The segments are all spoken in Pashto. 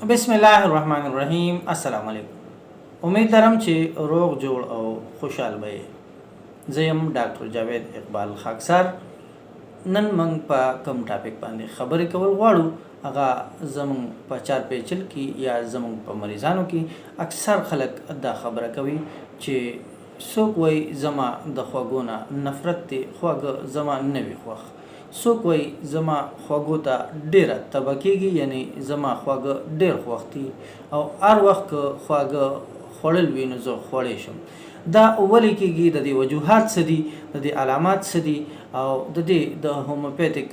بسم الله الرحمن الرحیم. السلام علیکم. امید لرم چې روغ جوړ او خوشحال به یې. زه یم ډاکټر جاوید اقبال خاکسار. نن موږ په کوم ټاپک باندې خبرې کول غواړو، هغه زموږ په چار پیچل کې یا زموږ په مریضانو کې اکثر خلک دا خبره کوي چې څوک وایي زما د خوږو نه نفرت دی، خواږه زما نه وي خوښ. څوک وایي زما خوږو ته ډېره تبه کېږي، یعنی زما خواږه ډېر خوښ دي او هر وخت که خواږه خوړل وي نو زه خوړی شم. دا ولې کېږي؟ د دې وجوهات څه دي، د دې علامات څه دي او د دې د هومیوپیتیک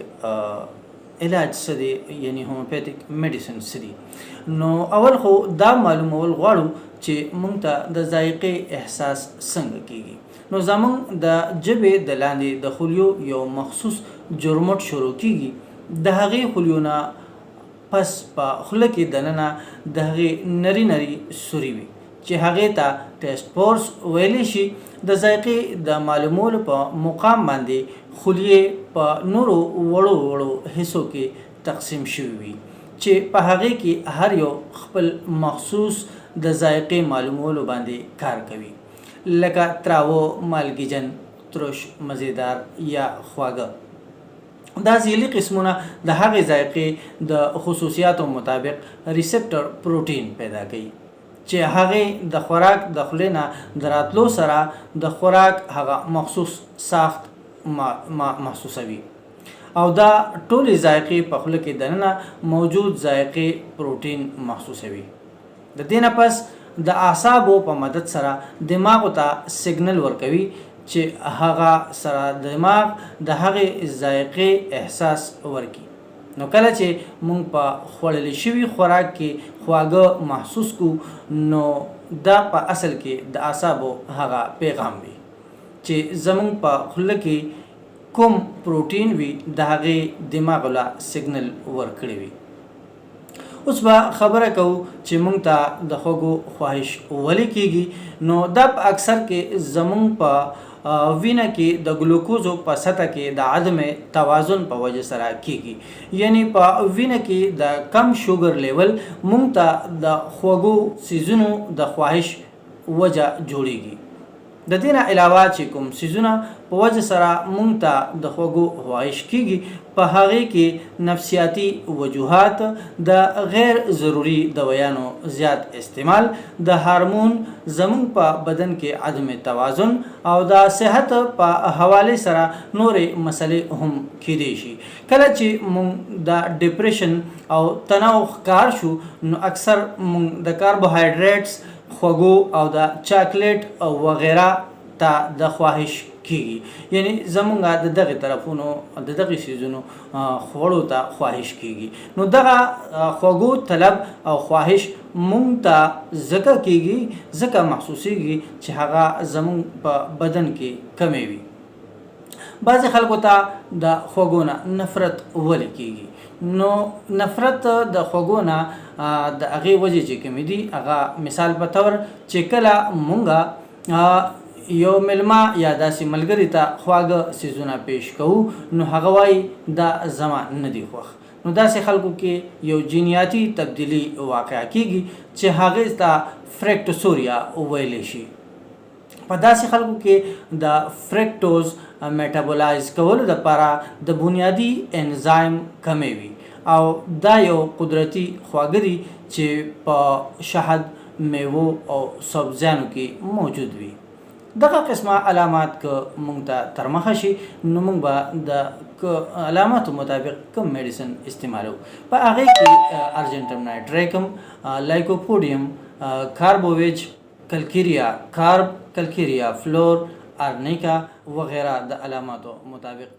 علاج څه دی، یعنی هومیوپیتیک میډیسن څه دي. نو اول خو دا معلومول غواړو چې موږ ته د ذایقې احساس څنګه کېږي. نو زموږ د ژبې د لاندې د خلیو یو مخصوص جرمټ شروع کېږي. د هغې خلیو نه پس په خوله کې دننه د هغې نري نري سوري وي چې هغې ته ټیسټ پورس ویلی شي. د ذایقې د معلومولو په مقام باندې خلیې په نورو وړو وړو حصو کې تقسیم شوي وي چې په هغې کې هر یو خپل مخصوص د ذایقې معلومولو باندې کار کوي، لکه تراوه، مالګیجن، ترش، مزیدار یا خواږه. دا ځیلي قسمونه د هغې ذایقې د خصوصیاتو مطابق ریسپټر پروټین پیدا کوي چې هغې د خوراک د خولې نه د راتلو سره د خوراک هغه مخصوص ساخت محسوسوي او دا ټولې ذایقې په خوله کې دننه موجود ذایقې پروټین محسوسوي. د دې نه پس د اعصابو په مدد سره دماغو ته سیګنل ورکوي چې هغه سره دماغ د هغې ذایقې احساس ورکړي. نو کله چې موږ په خوړلی شوي خوراک کې خواږه محسوس کو، نو دا په اصل کې د اعصابو هغه پیغام وي چې زموږ په خوله کې کوم پروټین وي د هغې دماغ له سیګنل ورکړی وي. اوس به خبره کوو چې موږ ته د خوږو خواهش ولې کېږي. نو دا په اکثر کې زموږ په وینه کې د ګلوکوزو په سطح کې د عدم توازن په وجه سره کېږي، یعنی په وینه کې د کم شوګر لیول موږ ته د خوږو څیزونو د خواهش وجه جوړیږي. د دې نه علاوه چې کوم څیزونه په وجه سره موږ ته د خوږو خواهش کېږي، په هغې کې نفسیاتي وجوهات، د غیر ضروري دویانو زیات استعمال، د هارمون زموږ په بدن کې عدم توازن او د صحت په حواله سره نورې مسلې هم کېدای شي. کله چې موږ د ډپریشن او تناو ښکار شو، نو اکثر موږ د کاربوهایډریټس، خوږو او د چاکلیټ او وغیره ته د خواهش کېږي، یعنی زمونږ د دغې طرفونو د دغې څیزونو خوړو ته خواهش کېږي. نو دغه خوږو طلب او خواهش مونږ ته ځکه کېږي، ځکه محسوسېږي چې هغه زمونږ په بدن کې کمی وي. بعضې خلکو ته د خوږو نه نفرت ولې کېږي؟ نو نفرت د خوږو نه د هغې وجې چې کومې دي، هغه مثال په طور چې کله مونږ یو مېلمه یا داسې ملګري ته خواږه څیزونه پیش کوو، نو هغه وایي دا زما نه دي خوښ. نو داسې خلکو کې یو جینیاتي تبدیلي واقع کېږي چې هغې ته فرکټوسوریا ویلی شي. په داسې خلکو کې د فرکټوز میټابولایز کولو لپاره د بنیادي انزایم کمی وي او دا یو قدرتي خواږه دي چې په شهد، میوو او سبزیانو کې موجود وي. دغه قسمه علامات که موږ ته تر مخه شي، نو موږ به د علاماتو مطابق کوم میډیسن استعمالو. په هغې کې ارجنټم نایټریکم، لایکوپوډیم، کاربوویج، کلکیریا کارب، کلکیریا فلور، ارنیکا وغیرہ د علاماتو مطابق